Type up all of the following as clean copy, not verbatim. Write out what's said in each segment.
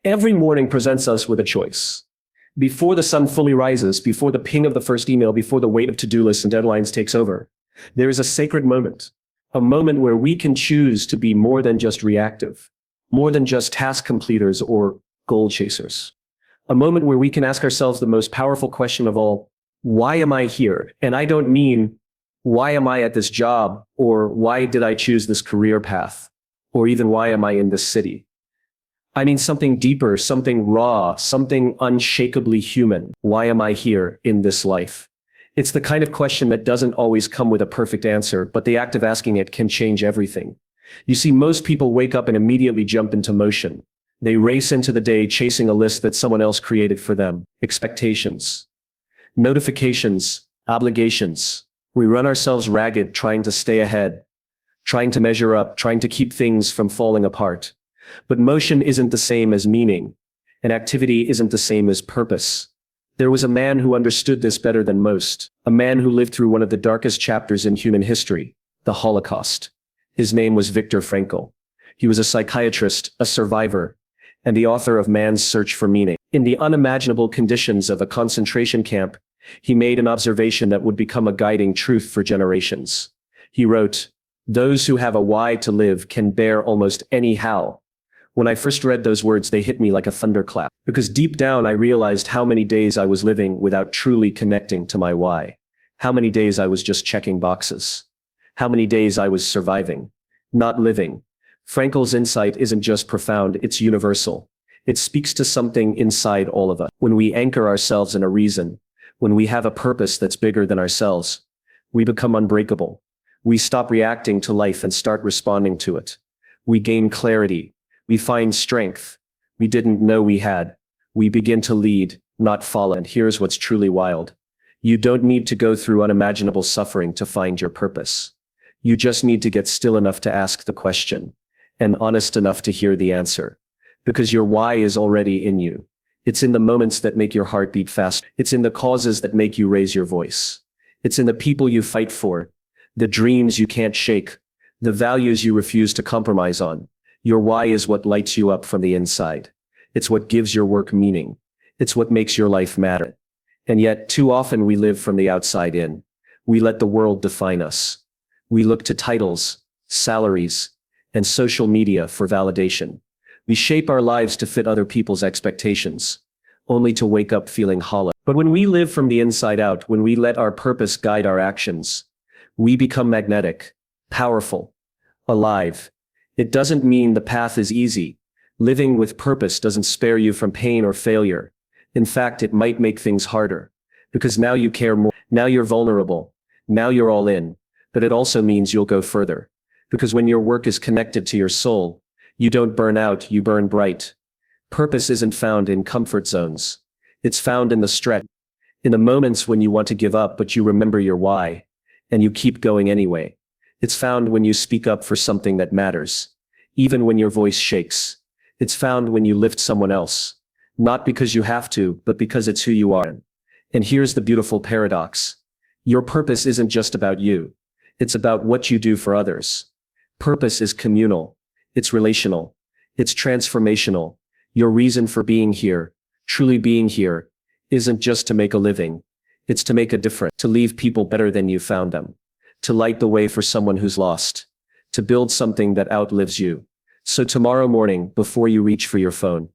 Every morning presents us with a choice. Before the sun fully rises, before the ping of the first email, before the weight of to-do lists and deadlines takes over, there is a sacred moment. A moment where we can choose to be more than just reactive, more than just task completers or goal chasers. A moment where we can ask ourselves the most powerful question of all, why am I here? And I don't mean, why am I at this job? Or why did I choose this career path? Or even why am I in this city? I mean something deeper, something raw, something unshakably human. Why am I here in this life? It's the kind of question that doesn't always come with a perfect answer, but the act of asking it can change everything. You see, most people wake up and immediately jump into motion. They race into the day chasing a list that someone else created for them. Expectations, notifications, obligations. We run ourselves ragged trying to stay ahead, trying to measure up, trying to keep things from falling apart. But motion isn't the same as meaning, and activity isn't the same as purpose. There was a man who understood this better than most, a man who lived through one of the darkest chapters in human history, the Holocaust. His name was Viktor Frankl. He was a psychiatrist, a survivor, and the author of Man's Search for Meaning. In the unimaginable conditions of a concentration camp, he made an observation that would become a guiding truth for generations. He wrote, "Those who have a why to live can bear almost any how." When I first read those words, they hit me like a thunderclap, because deep down I realized how many days I was living without truly connecting to my why. How many days I was just checking boxes. How many days I was surviving, not living. Frankl's insight isn't just profound, it's universal. It speaks to something inside all of us. When we anchor ourselves in a reason, when we have a purpose that's bigger than ourselves, we become unbreakable. We stop reacting to life and start responding to it. We gain clarity. We find strength we didn't know we had. We begin to lead, not follow. And here's what's truly wild. You don't need to go through unimaginable suffering to find your purpose. You just need to get still enough to ask the question, and honest enough to hear the answer. Because your why is already in you. It's in the moments that make your heart beat fast. It's in the causes that make you raise your voice. It's in the people you fight for, the dreams you can't shake, the values you refuse to compromise on. Your why is what lights you up from the inside. It's what gives your work meaning. It's what makes your life matter. And yet, too often we live from the outside in. We let the world define us. We look to titles, salaries, and social media for validation. We shape our lives to fit other people's expectations, only to wake up feeling hollow. But when we live from the inside out, when we let our purpose guide our actions, we become magnetic, powerful, alive. It doesn't mean the path is easy. Living with purpose doesn't spare you from pain or failure. In fact, it might make things harder. Because now you care more. Now you're vulnerable. Now you're all in. But it also means you'll go further. Because when your work is connected to your soul, you don't burn out, you burn bright. Purpose isn't found in comfort zones. It's found in the stretch. In the moments when you want to give up, but you remember your why, and you keep going anyway. It's found when you speak up for something that matters, even when your voice shakes. It's found when you lift someone else, not because you have to, but because it's who you are. And here's the beautiful paradox. Your purpose isn't just about you. It's about what you do for others. Purpose is communal. It's relational. It's transformational. Your reason for being here, truly being here, isn't just to make a living. It's to make a difference, to leave people better than you found them. To light the way for someone who's lost, to build something that outlives you. So tomorrow morning, before you reach for your phone,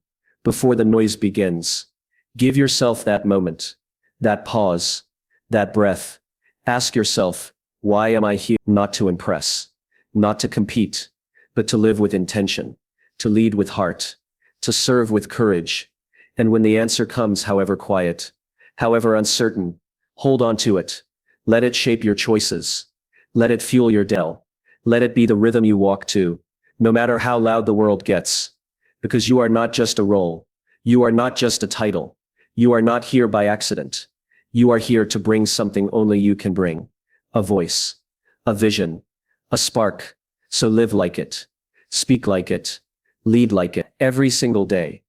before the noise begins, give yourself that moment, that pause, that breath. Ask yourself, why am I here? Not to impress, not to compete, but to live with intention, to lead with heart, to serve with courage. And when the answer comes, however quiet, however uncertain, hold on to it. Let it shape your choices. Let it fuel your day. Let it be the rhythm you walk to, no matter how loud the world gets. Because you are not just a role. You are not just a title. You are not here by accident. You are here to bring something only you can bring. A voice, a vision, a spark. So live like it. Speak like it. Lead like it. Every single day.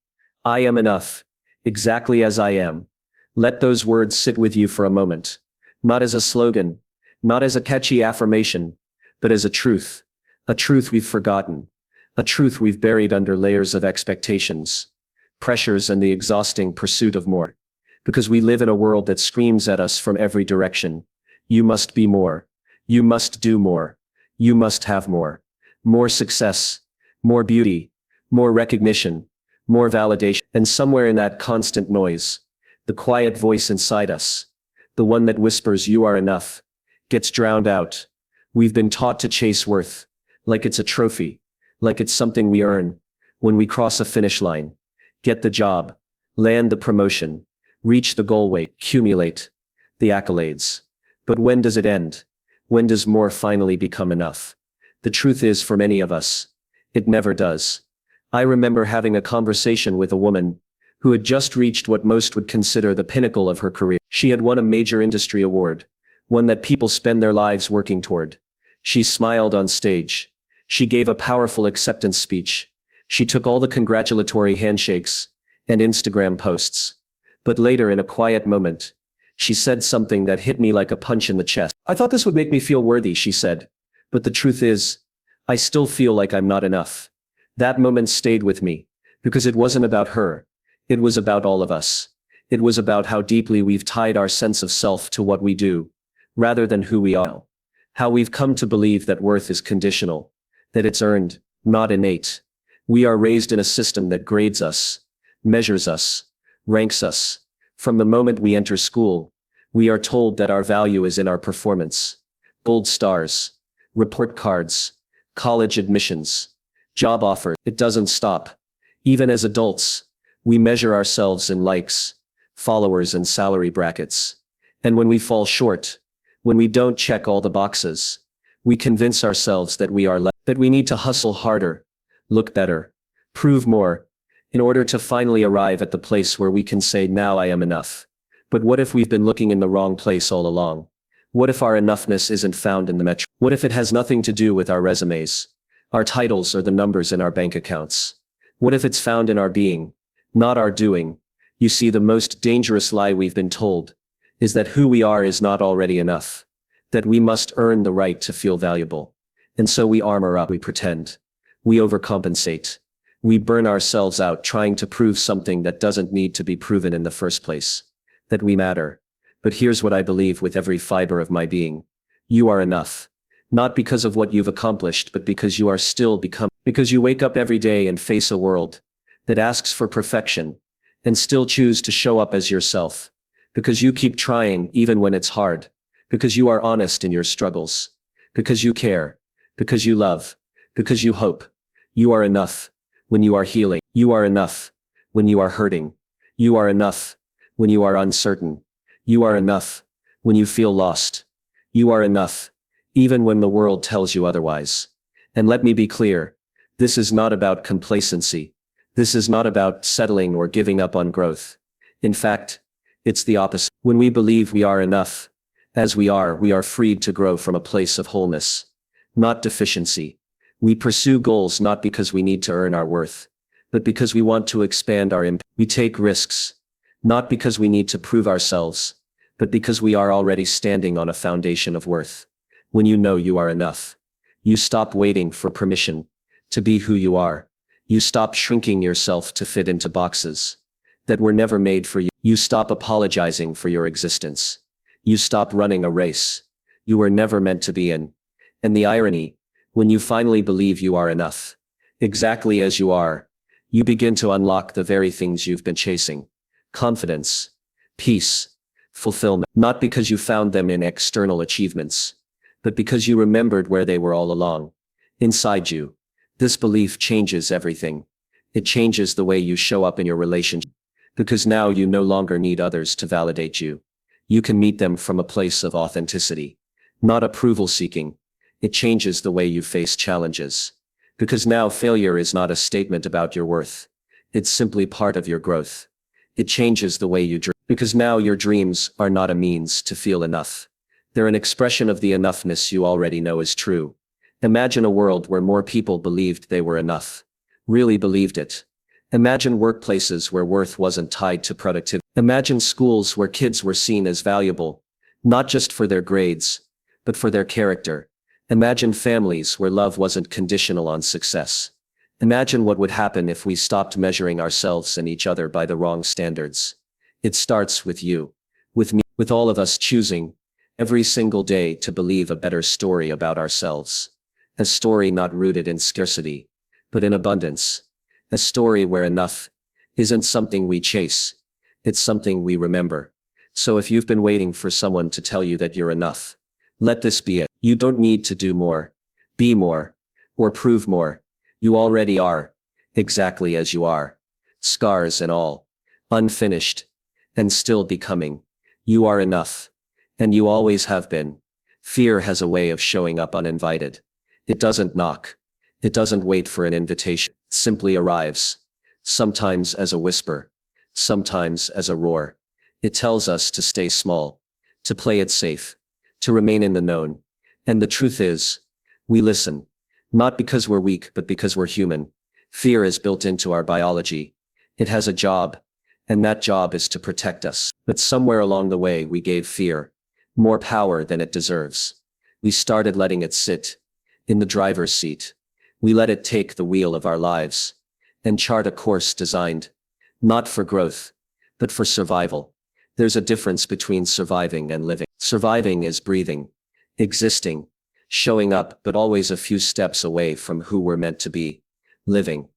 I am enough, exactly as I am. Let those words sit with you for a moment. Not as a slogan, not as a catchy affirmation, but as a truth we've forgotten, a truth we've buried under layers of expectations. pressures, and the exhausting pursuit of more. Because we live in a world that screams at us from every direction. You must be more. You must do more. You must have more. More success. More beauty. More recognition. More validation. And somewhere in that constant noise, the quiet voice inside us, the one that whispers you are enough, gets drowned out. We've been taught to chase worth, like it's a trophy, like it's something we earn when we cross a finish line, get the job, land the promotion, reach the goal weight, accumulate the accolades. But when does it end? When does more finally become enough? The truth is, for many of us, it never does. I remember having a conversation with a woman who had just reached what most would consider the pinnacle of her career. She had won a major industry award, one that people spend their lives working toward. She smiled on stage. She gave a powerful acceptance speech. She took all the congratulatory handshakes and Instagram posts. But later, in a quiet moment, she said something that hit me like a punch in the chest. I thought this would make me feel worthy, she said. But the truth is, I still feel like I'm not enough. That moment stayed with me, because it wasn't about her. It was about all of us. It was about how deeply we've tied our sense of self to what we do, rather than who we are. How we've come to believe that worth is conditional, that it's earned, not innate. We are raised in a system that grades us, measures us, ranks us. From the moment we enter school, we are told that our value is in our performance. Gold stars, report cards, college admissions, job offers. It doesn't stop. Even as adults, we measure ourselves in likes, followers, and salary brackets. And when we fall short, when we don't check all the boxes, we convince ourselves that we are less, that we need to hustle harder, look better, prove more, in order to finally arrive at the place where we can say, now I am enough. But what if we've been looking in the wrong place all along? What if our enoughness isn't found in the metric? What if it has nothing to do with our resumes, our titles, or the numbers in our bank accounts? What if it's found in our being, not our doing? You see, the most dangerous lie we've been told is that who we are is not already enough, that we must earn the right to feel valuable. And so we armor up, we pretend, we overcompensate, we burn ourselves out trying to prove something that doesn't need to be proven in the first place, that we matter. But here's what I believe with every fiber of my being. You are enough. Not because of what you've accomplished, but because you are still becoming. Because you wake up every day and face a world that asks for perfection and still choose to show up as yourself. Because you keep trying even when it's hard. Because you are honest in your struggles. Because you care. Because you love. Because you hope. You are enough when you are healing. You are enough when you are hurting. You are enough when you are uncertain. You are enough when you feel lost. You are enough even when the world tells you otherwise. And let me be clear, this is not about complacency. This is not about settling or giving up on growth. In fact, it's the opposite. When we believe we are enough, as we are freed to grow from a place of wholeness, not deficiency. We pursue goals not because we need to earn our worth, but because we want to expand our impact. We take risks, not because we need to prove ourselves, but because we are already standing on a foundation of worth. When you know you are enough, you stop waiting for permission to be who you are. You stop shrinking yourself to fit into boxes that were never made for you. You stop apologizing for your existence. You stop running a race you were never meant to be in. And the irony, when you finally believe you are enough, exactly as you are, you begin to unlock the very things you've been chasing. Confidence, peace, fulfillment. Not because you found them in external achievements, but because you remembered where they were all along. Inside you. This belief changes everything. It changes the way you show up in your relationship. Because now you no longer need others to validate you. You can meet them from a place of authenticity, not approval seeking. It changes the way you face challenges. Because now failure is not a statement about your worth. It's simply part of your growth. It changes the way you dream. Because now your dreams are not a means to feel enough. They're an expression of the enoughness you already know is true. Imagine a world where more people believed they were enough. Really believed it. Imagine workplaces where worth wasn't tied to productivity. Imagine schools where kids were seen as valuable, not just for their grades, but for their character. Imagine families where love wasn't conditional on success. Imagine what would happen if we stopped measuring ourselves and each other by the wrong standards. It starts with you, with me, with all of us choosing every single day to believe a better story about ourselves. A story not rooted in scarcity, but in abundance. A story where enough isn't something we chase, it's something we remember. So if you've been waiting for someone to tell you that you're enough, let this be it. You don't need to do more, be more, or prove more. You already are, exactly as you are. Scars and all, unfinished, and still becoming. You are enough, and you always have been. Fear has a way of showing up uninvited. It doesn't knock. It doesn't wait for an invitation. It simply arrives. Sometimes as a whisper, sometimes as a roar. It tells us to stay small, to play it safe, to remain in the known. And the truth is, we listen. Not because we're weak, but because we're human. Fear is built into our biology. It has a job, and that job is to protect us. But somewhere along the way, we gave fear more power than it deserves. We started letting it sit in the driver's seat. We let it take the wheel of our lives and chart a course designed not for growth, but for survival. There's a difference between surviving and living. Surviving is breathing, existing, showing up, but always a few steps away from who we're meant to be. Living,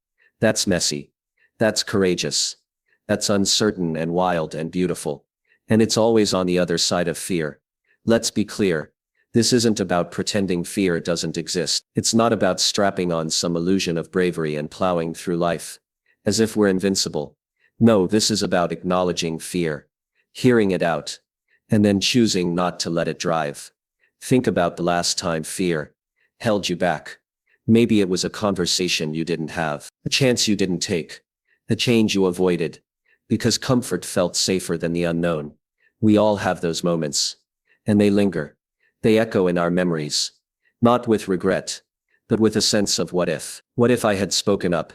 that's messy. That's courageous. That's uncertain and wild and beautiful. And it's always on the other side of fear. Let's be clear. This isn't about pretending fear doesn't exist. It's not about strapping on some illusion of bravery and plowing through life as if we're invincible. No, this is about acknowledging fear, hearing it out, and then choosing not to let it drive. Think about the last time fear held you back. Maybe it was a conversation you didn't have, a chance you didn't take, a change you avoided, because comfort felt safer than the unknown. We all have those moments, and they linger. They echo in our memories, not with regret, but with a sense of what if. What if I had spoken up?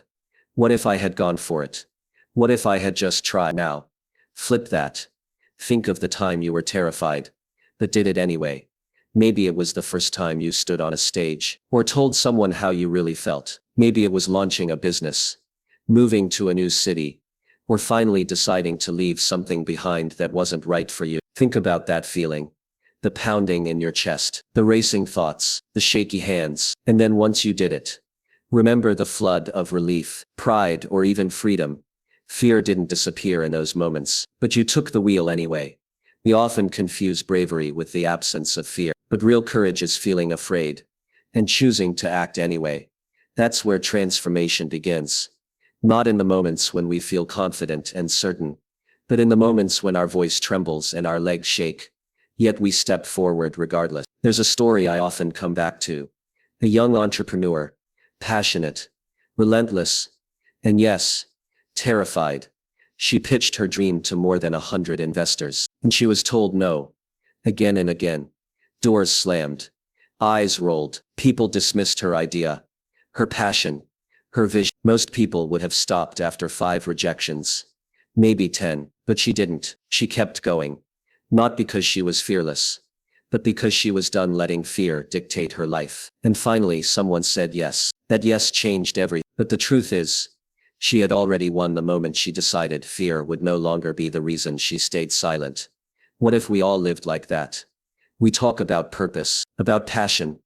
What if I had gone for it? What if I had just tried? Now, flip that. Think of the time you were terrified, but did it anyway. Maybe it was the first time you stood on a stage, or told someone how you really felt. Maybe it was launching a business, moving to a new city, or finally deciding to leave something behind that wasn't right for you. Think about that feeling. The pounding in your chest, the racing thoughts, the shaky hands. And then once you did it, remember the flood of relief, pride, or even freedom. Fear didn't disappear in those moments, but you took the wheel anyway. We often confuse bravery with the absence of fear, but real courage is feeling afraid and choosing to act anyway. That's where transformation begins. Not in the moments when we feel confident and certain, but in the moments when our voice trembles and our legs shake. Yet we step forward regardless. There's a story I often come back to. A young entrepreneur, passionate, relentless, and yes, terrified. She pitched her dream to more than 100 investors, and she was told no, again and again. Doors slammed, eyes rolled, people dismissed her idea, her passion, her vision. Most people would have stopped after 5 rejections, maybe 10, but she didn't. She kept going. Not because she was fearless, but because she was done letting fear dictate her life. And finally someone said yes. That yes changed everything. But the truth is, she had already won the moment she decided fear would no longer be the reason she stayed silent. What if we all lived like that? We talk about purpose, about passion,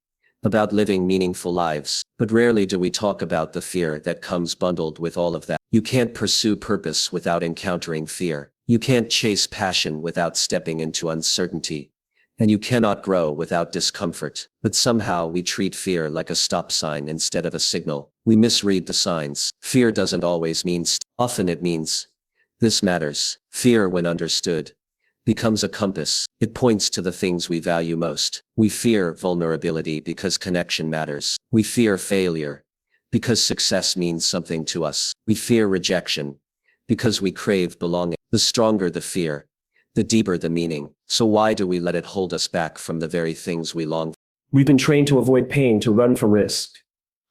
about living meaningful lives, but rarely do we talk about the fear that comes bundled with all of that. You can't pursue purpose without encountering fear. You can't chase passion without stepping into uncertainty. And you cannot grow without discomfort. But somehow we treat fear like a stop sign instead of a signal. We misread the signs. Fear doesn't always mean often it means this matters. Fear, when understood, becomes a compass. It points to the things we value most. We fear vulnerability because connection matters. We fear failure because success means something to us. We fear rejection because we crave belonging. The stronger the fear, the deeper the meaning. So why do we let it hold us back from the very things we long for? We've been trained to avoid pain, to run from risk.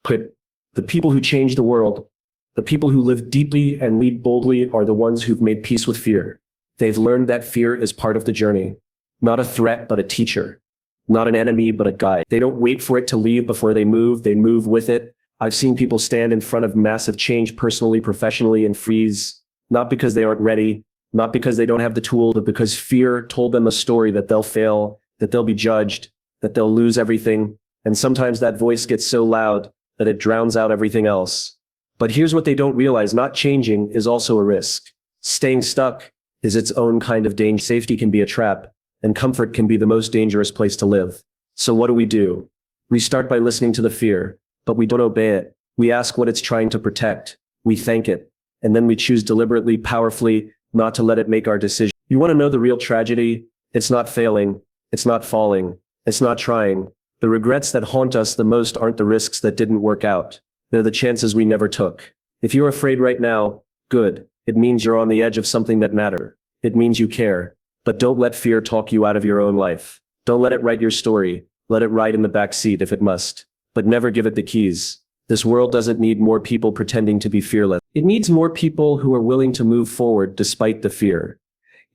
But the people who change the world, the people who live deeply and lead boldly, are the ones who've made peace with fear. They've learned that fear is part of the journey. Not a threat, but a teacher. Not an enemy, but a guide. They don't wait for it to leave before they move with it. I've seen people stand in front of massive change personally, professionally, and freeze, not because they aren't ready, not because they don't have the tool, but because fear told them a story that they'll fail, that they'll be judged, that they'll lose everything. And sometimes that voice gets so loud that it drowns out everything else. But here's what they don't realize: not changing is also a risk. Staying stuck is its own kind of danger. Safety can be a trap, and comfort can be the most dangerous place to live. So what do? We start by listening to the fear, but we don't obey it. We ask what it's trying to protect. We thank it. And then we choose deliberately, powerfully, not to let it make our decision. You want to know the real tragedy? It's not failing. It's not falling. It's not trying. The regrets that haunt us the most aren't the risks that didn't work out. They're the chances we never took. If you're afraid right now, good. It means you're on the edge of something that matters. It means you care. But don't let fear talk you out of your own life. Don't let it write your story. Let it ride in the back seat if it must. But never give it the keys. This world doesn't need more people pretending to be fearless. It needs more people who are willing to move forward despite the fear.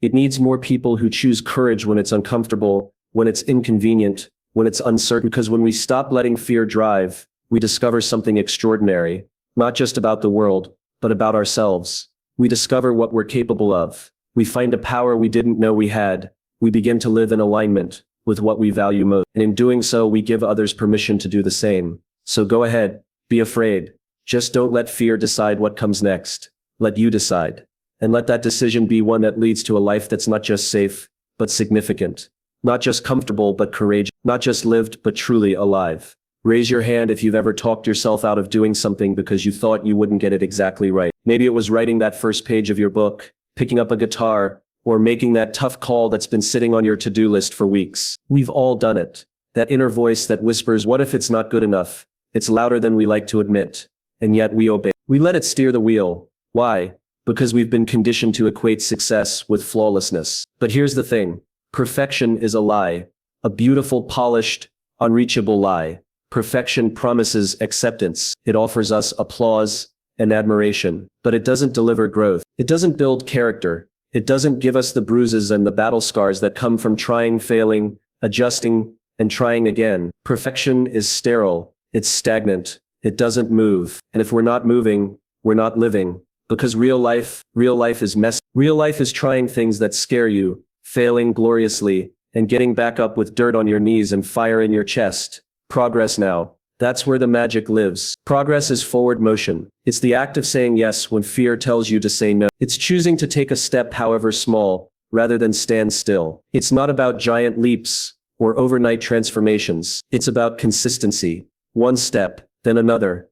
It needs more people who choose courage when it's uncomfortable, when it's inconvenient, when it's uncertain. Because when we stop letting fear drive, we discover something extraordinary, not just about the world, but about ourselves. We discover what we're capable of. We find a power we didn't know we had. We begin to live in alignment with what we value most. And in doing so, we give others permission to do the same. So go ahead, be afraid. Just don't let fear decide what comes next. Let you decide. And let that decision be one that leads to a life that's not just safe, but significant. Not just comfortable, but courageous. Not just lived, but truly alive. Raise your hand if you've ever talked yourself out of doing something because you thought you wouldn't get it exactly right. Maybe it was writing that first page of your book, picking up a guitar, or making that tough call that's been sitting on your to-do list for weeks. We've all done it. That inner voice that whispers, what if it's not good enough? It's louder than we like to admit. And yet we obey. We let it steer the wheel. Why? Because we've been conditioned to equate success with flawlessness. But here's the thing. Perfection is a lie. A beautiful, polished, unreachable lie. Perfection promises acceptance. It offers us applause and admiration. But it doesn't deliver growth. It doesn't build character. It doesn't give us the bruises and the battle scars that come from trying, failing, adjusting, and trying again. Perfection is sterile. It's stagnant. It doesn't move. And if we're not moving, we're not living. Because real life is messy. Real life is trying things that scare you, failing gloriously, and getting back up with dirt on your knees and fire in your chest. Progress now. That's where the magic lives. Progress is forward motion. It's the act of saying yes when fear tells you to say no. It's choosing to take a step, however small, rather than stand still. It's not about giant leaps or overnight transformations. It's about consistency. One step, then another,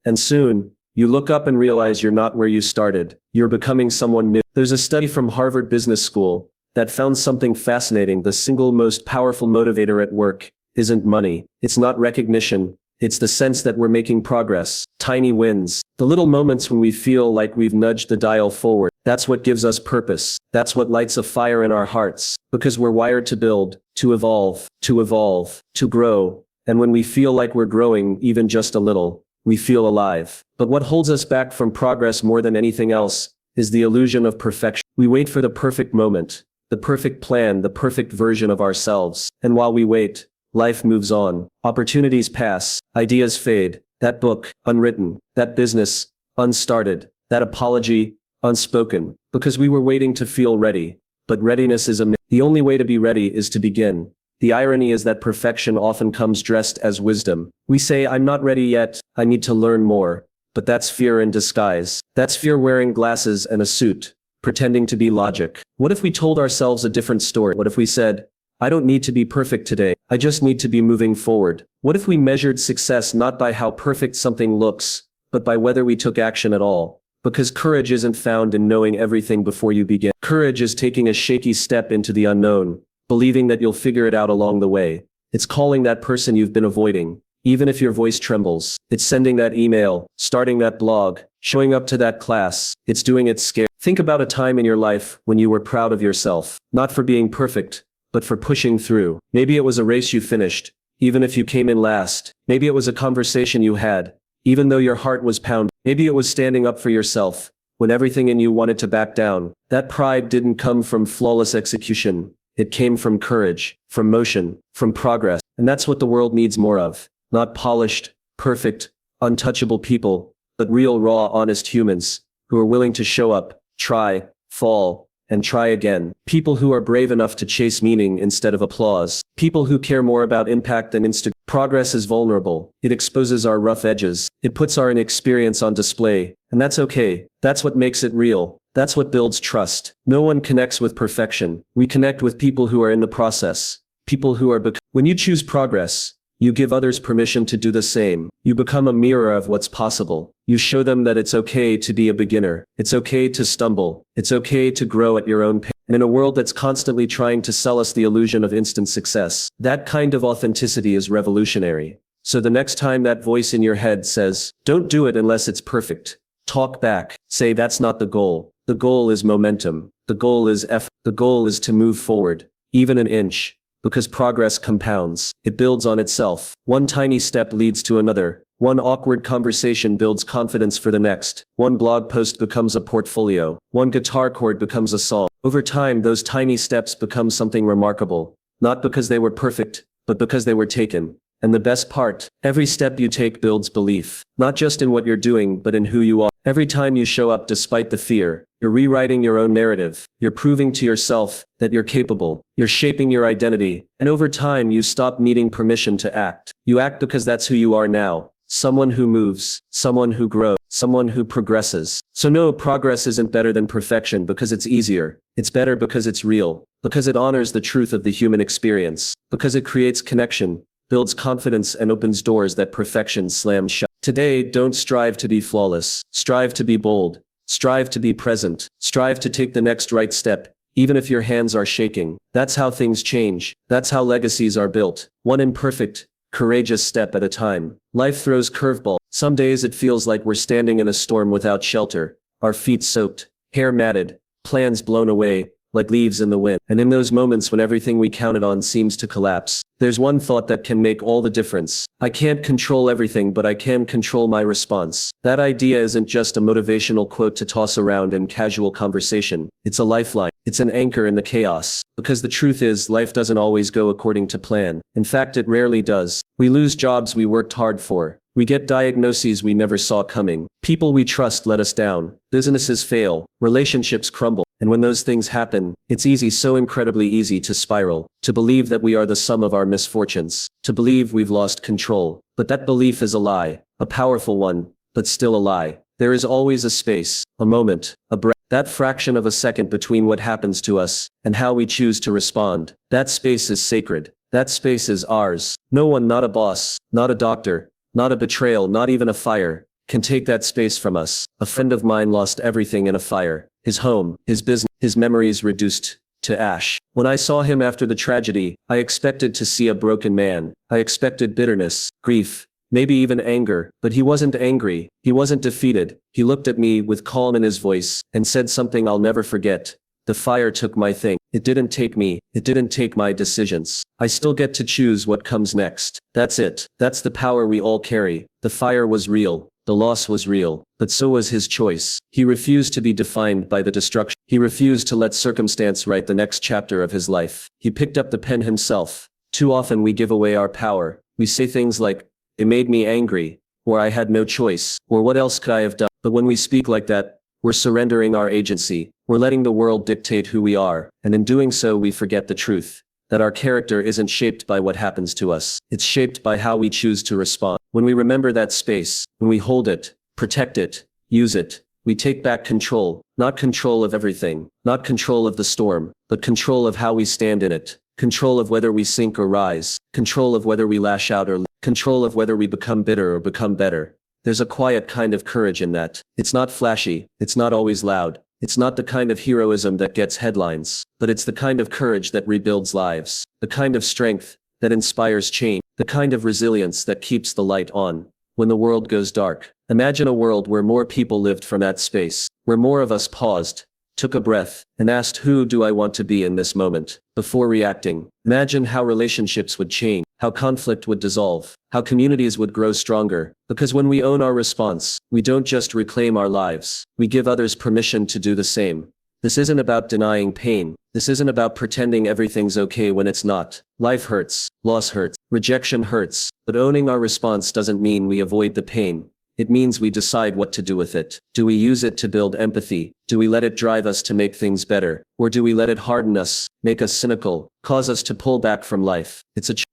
and soon, you look up and realize you're not where you started. You're becoming someone new. There's a study from Harvard Business School that found something fascinating. The single most powerful motivator at work isn't money. It's not recognition. It's the sense that we're making progress. Tiny wins. The little moments when we feel like we've nudged the dial forward. That's what gives us purpose. That's what lights a fire in our hearts. Because we're wired to build, to evolve, to grow. And when we feel like we're growing, even just a little, we feel alive. But what holds us back from progress more than anything else is the illusion of perfection. We wait for the perfect moment, the perfect plan, the perfect version of ourselves. And while we wait, life moves on. Opportunities pass. Ideas fade. That book, unwritten. That business, unstarted. That apology, unspoken. Because we were waiting to feel ready. But readiness is a myth. The only way to be ready is to begin. The irony is that perfection often comes dressed as wisdom. We say, I'm not ready yet, I need to learn more. But that's fear in disguise. That's fear wearing glasses and a suit, pretending to be logic. What if we told ourselves a different story? What if we said, I don't need to be perfect today, I just need to be moving forward? What if we measured success not by how perfect something looks, but by whether we took action at all? Because courage isn't found in knowing everything before you begin. Courage is taking a shaky step into the unknown, believing that you'll figure it out along the way. It's calling that person you've been avoiding, even if your voice trembles. It's sending that email, starting that blog, showing up to that class. It's doing it scared. Think about a time in your life when you were proud of yourself, not for being perfect, but for pushing through. Maybe it was a race you finished, even if you came in last. Maybe it was a conversation you had, even though your heart was pounding. Maybe it was standing up for yourself when everything in you wanted to back down. That pride didn't come from flawless execution. It came from courage, from motion, from progress. And that's what the world needs more of. Not polished, perfect, untouchable people, but real, raw, honest humans who are willing to show up, try, fall, and try again. People who are brave enough to chase meaning instead of applause. People who care more about impact than Instagram. Progress is vulnerable. It exposes our rough edges. It puts our inexperience on display. And that's okay. That's what makes it real. That's what builds trust. No one connects with perfection. We connect with people who are in the process. People who are when you choose progress, you give others permission to do the same. You become a mirror of what's possible. You show them that it's okay to be a beginner. It's okay to stumble. It's okay to grow at your own pace. And in a world that's constantly trying to sell us the illusion of instant success, that kind of authenticity is revolutionary. So the next time that voice in your head says, "Don't do it unless it's perfect," talk back. Say, "That's not the goal. The goal is momentum. The goal is the goal is to move forward, even an inch. Because progress compounds. It builds on itself. One tiny step leads to another. One awkward conversation builds confidence for the next. One blog post becomes a portfolio. One guitar chord becomes a song. Over time, those tiny steps become something remarkable. Not because they were perfect, but because they were taken. And the best part, every step you take builds belief. Not just in what you're doing, but in who you are. Every time you show up despite the fear, you're rewriting your own narrative. You're proving to yourself that you're capable. You're shaping your identity. And over time, you stop needing permission to act. You act because that's who you are now. Someone who moves, someone who grows, someone who progresses. So no, progress isn't better than perfection because it's easier. It's better because it's real. Because it honors the truth of the human experience. Because it creates connection, builds confidence, and opens doors that perfection slams shut. Today, don't strive to be flawless. Strive to be bold. Strive to be present. Strive to take the next right step, even if your hands are shaking. That's how things change. That's how legacies are built. One imperfect, courageous step at a time. Life throws curveballs. Some days it feels like we're standing in a storm without shelter. Our feet soaked, hair matted, plans blown away, like leaves in the wind. And in those moments when everything we counted on seems to collapse, there's one thought that can make all the difference. I can't control everything, but I can control my response. That idea isn't just a motivational quote to toss around in casual conversation. It's a lifeline. It's an anchor in the chaos. Because the truth is, life doesn't always go according to plan. In fact, it rarely does. We lose jobs we worked hard for. We get diagnoses we never saw coming. People we trust let us down. Businesses fail. Relationships crumble. And when those things happen, it's easy, so incredibly easy, to spiral, to believe that we are the sum of our misfortunes, to believe we've lost control. But that belief is a lie, a powerful one, but still a lie. There is always a space, a moment, a breath, that fraction of a second between what happens to us and how we choose to respond. That space is sacred. That space is ours. No one, not a boss, not a doctor, not a betrayal, not even a fire, can take that space from us. A friend of mine lost everything in a fire. His home, his business, his memories reduced to ash. When I saw him after the tragedy, I expected to see a broken man. I expected bitterness, grief, maybe even anger. But he wasn't angry. He wasn't defeated. He looked at me with calm in his voice and said something I'll never forget. The fire took my thing. It didn't take me. It didn't take my decisions. I still get to choose what comes next. That's it. That's the power we all carry. The fire was real. The loss was real, but so was his choice. He refused to be defined by the destruction. He refused to let circumstance write the next chapter of his life. He picked up the pen himself. Too often we give away our power. We say things like, "It made me angry," or "I had no choice," or "What else could I have done?" But when we speak like that, we're surrendering our agency. We're letting the world dictate who we are. And in doing so, we forget the truth. That our character isn't shaped by what happens to us. It's shaped by how we choose to respond. When we remember that space, when we hold it, protect it, use it, we take back control. Not control of everything, not control of the storm, but control of how we stand in it. Control of whether we sink or rise. Control of whether we lash out or control of whether we become bitter or become better. There's a quiet kind of courage in that. It's not flashy. It's not always loud. It's not the kind of heroism that gets headlines, but it's the kind of courage that rebuilds lives, the kind of strength that inspires change, the kind of resilience that keeps the light on when the world goes dark. Imagine a world where more people lived from that space, where more of us paused, took a breath, and asked, "Who do I want to be in this moment?" before reacting. Imagine how relationships would change, how conflict would dissolve, how communities would grow stronger. Because when we own our response, we don't just reclaim our lives, we give others permission to do the same. This isn't about denying pain. This isn't about pretending everything's okay when it's not. Life hurts, loss hurts, rejection hurts, but owning our response doesn't mean we avoid the pain. It means we decide what to do with it. Do we use it to build empathy? Do we let it drive us to make things better? Or do we let it harden us, make us cynical, cause us to pull back from life?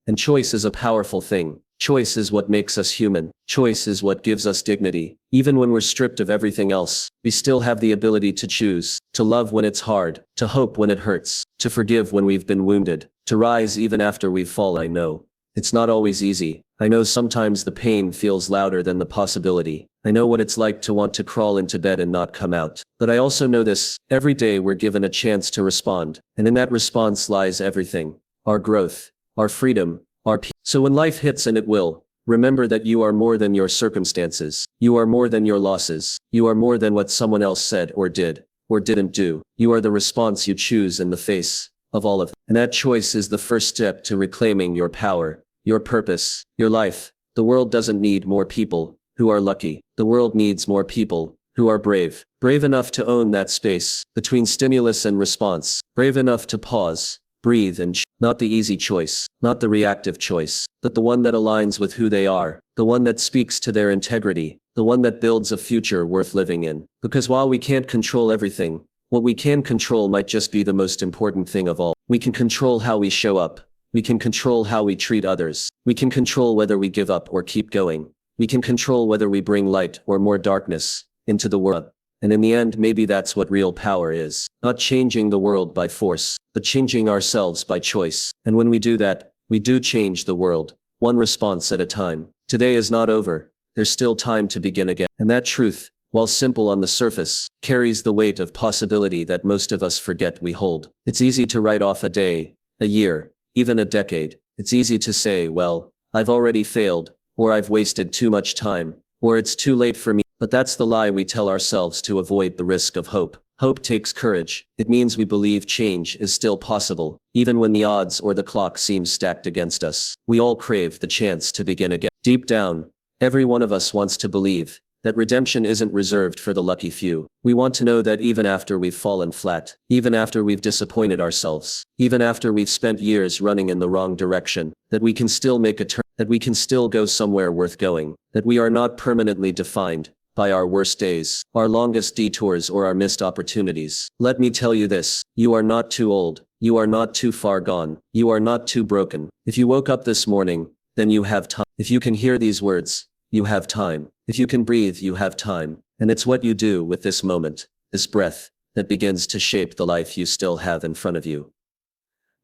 And choice is a powerful thing. Choice is what makes us human. Choice is what gives us dignity. Even when we're stripped of everything else, we still have the ability to choose, to love when it's hard, to hope when it hurts, to forgive when we've been wounded, to rise even after we've fallen. I know it's not always easy. I know sometimes the pain feels louder than the possibility. I know what it's like to want to crawl into bed and not come out. But I also know this: every day we're given a chance to respond. And in that response lies everything. Our growth, our freedom, our peace. So when life hits, and it will, remember that you are more than your circumstances. You are more than your losses. You are more than what someone else said or did, or didn't do. You are the response you choose in the face of all of it. And that choice is the first step to reclaiming your power, your purpose, your life. The world doesn't need more people who are lucky. The world needs more people who are brave. Brave enough to own that space between stimulus and response. Brave enough to pause, breathe, and not the easy choice, not the reactive choice, but the one that aligns with who they are, the one that speaks to their integrity, the one that builds a future worth living in. Because while we can't control everything, what we can control might just be the most important thing of all. We can control how we show up. We can control how we treat others. We can control whether we give up or keep going. We can control whether we bring light or more darkness into the world. And in the end, maybe that's what real power is. Not changing the world by force, but changing ourselves by choice. And when we do that, we do change the world, one response at a time. Today is not over. There's still time to begin again. And that truth, while simple on the surface, carries the weight of possibility that most of us forget we hold. It's easy to write off a day, a year, even a decade. It's easy to say, well, I've already failed, or I've wasted too much time, or it's too late for me. But that's the lie we tell ourselves to avoid the risk of hope. Hope takes courage. It means we believe change is still possible, even when the odds or the clock seems stacked against us. We all crave the chance to begin again. Deep down, every one of us wants to believe that redemption isn't reserved for the lucky few. We want to know that even after we've fallen flat, even after we've disappointed ourselves, even after we've spent years running in the wrong direction, that we can still make a turn, that we can still go somewhere worth going, that we are not permanently defined by our worst days, our longest detours, or our missed opportunities. Let me tell you this: you are not too old. You are not too far gone. You are not too broken. If you woke up this morning, then you have time. If you can hear these words, you have time. If you can breathe, you have time. And it's what you do with this moment, this breath, that begins to shape the life you still have in front of you.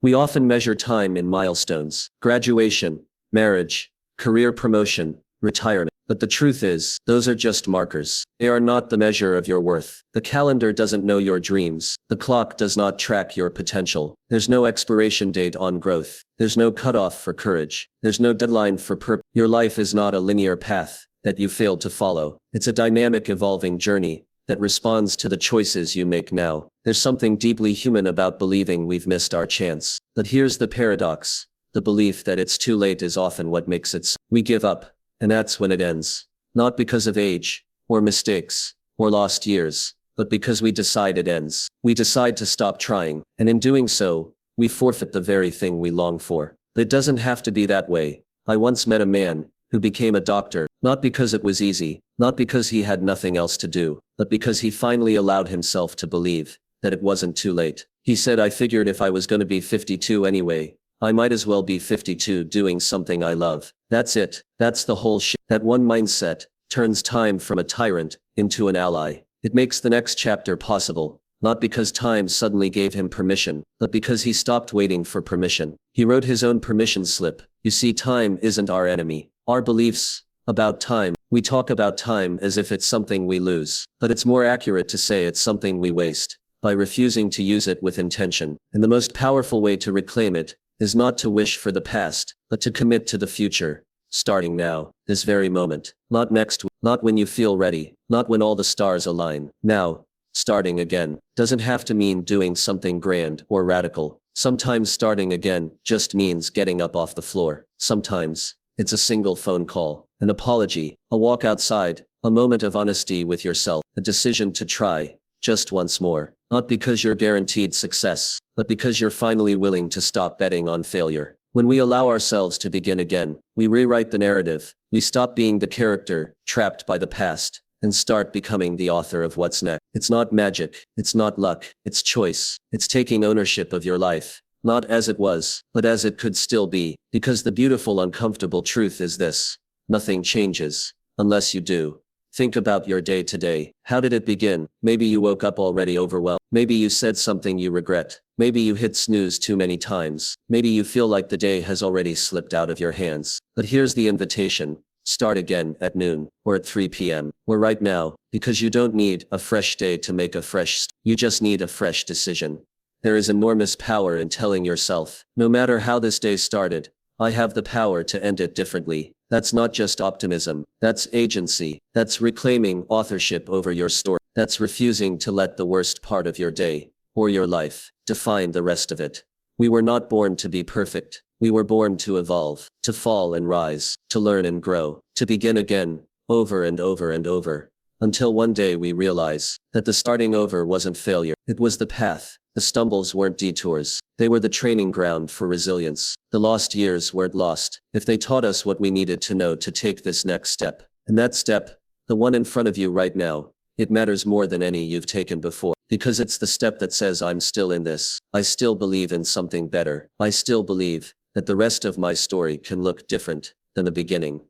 We often measure time in milestones: graduation, marriage, career promotion, retirement. But the truth is, those are just markers. They are not the measure of your worth. The calendar doesn't know your dreams. The clock does not track your potential. There's no expiration date on growth. There's no cutoff for courage. There's no deadline for purpose. Your life is not a linear path that you failed to follow. It's a dynamic, evolving journey that responds to the choices you make now. There's something deeply human about believing we've missed our chance. But here's the paradox: the belief that it's too late is often what makes it so. We give up. And that's when it ends. Not because of age, or mistakes, or lost years, but because we decide it ends. We decide to stop trying, and in doing so, we forfeit the very thing we long for. It doesn't have to be that way. I once met a man who became a doctor, not because it was easy, not because he had nothing else to do, but because he finally allowed himself to believe that it wasn't too late. He said, "I figured if I was going to be 52 anyway, I might as well be 52 doing something I love." That's it. That's the whole shit. That one mindset turns time from a tyrant into an ally. It makes the next chapter possible, not because time suddenly gave him permission, but because he stopped waiting for permission. He wrote his own permission slip. You see, time isn't our enemy. Our beliefs about time. We talk about time as if it's something we lose, but it's more accurate to say it's something we waste by refusing to use it with intention. And the most powerful way to reclaim it is not to wish for the past, but to commit to the future, starting now, this very moment. Not next week, not when you feel ready, not when all the stars align. Now, starting again doesn't have to mean doing something grand or radical. Sometimes starting again just means getting up off the floor. Sometimes it's a single phone call, an apology, a walk outside, a moment of honesty with yourself, a decision to try just once more. Not because you're guaranteed success, but because you're finally willing to stop betting on failure. When we allow ourselves to begin again, we rewrite the narrative. We stop being the character trapped by the past and start becoming the author of what's next. It's not magic. It's not luck. It's choice. It's taking ownership of your life, not as it was, but as it could still be. Because the beautiful, uncomfortable truth is this: nothing changes unless you do. Think about your day today. How did it begin? Maybe you woke up already overwhelmed. Maybe you said something you regret. Maybe you hit snooze too many times. Maybe you feel like the day has already slipped out of your hands. But here's the invitation. Start again at noon or at 3 p.m. or right now, because you don't need a fresh day to make a fresh start. You just need a fresh decision. There is enormous power in telling yourself, no matter how this day started, I have the power to end it differently. That's not just optimism. That's agency. That's reclaiming authorship over your story. That's refusing to let the worst part of your day or your life define the rest of it. We were not born to be perfect. We were born to evolve, to fall and rise, to learn and grow, to begin again, over and over and over, until one day we realize that the starting over wasn't failure. It was the path. The stumbles weren't detours. They were the training ground for resilience. The lost years weren't lost if they taught us what we needed to know to take this next step. And that step, the one in front of you right now, it matters more than any you've taken before. Because it's the step that says, I'm still in this. I still believe in something better. I still believe that the rest of my story can look different than the beginning.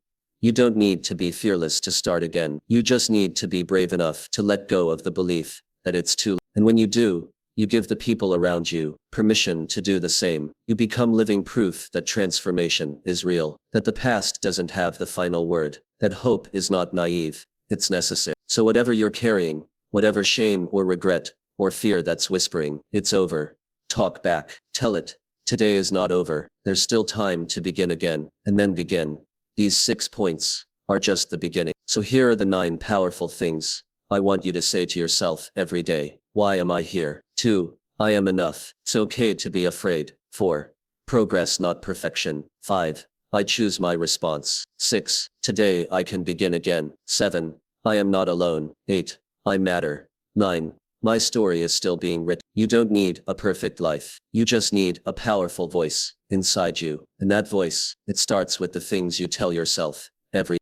You don't need to be fearless to start again. You just need to be brave enough to let go of the belief that it's too late. And when you do, you give the people around you permission to do the same. You become living proof that transformation is real, that the past doesn't have the final word, that hope is not naive, it's necessary. So whatever you're carrying, whatever shame or regret or fear that's whispering, it's over. Talk back. Tell it. Today is not over. There's still time to begin again, and then begin. These 6 points are just the beginning. So here are the 9 powerful things I want you to say to yourself every day. Why am I here? 2. I am enough. It's okay to be afraid. 4. Progress, not perfection. 5. I choose my response. 6. Today I can begin again. 7. I am not alone. 8. I matter. 9. My story is still being written. You don't need a perfect life. You just need a powerful voice inside you. And that voice, it starts with the things you tell yourself every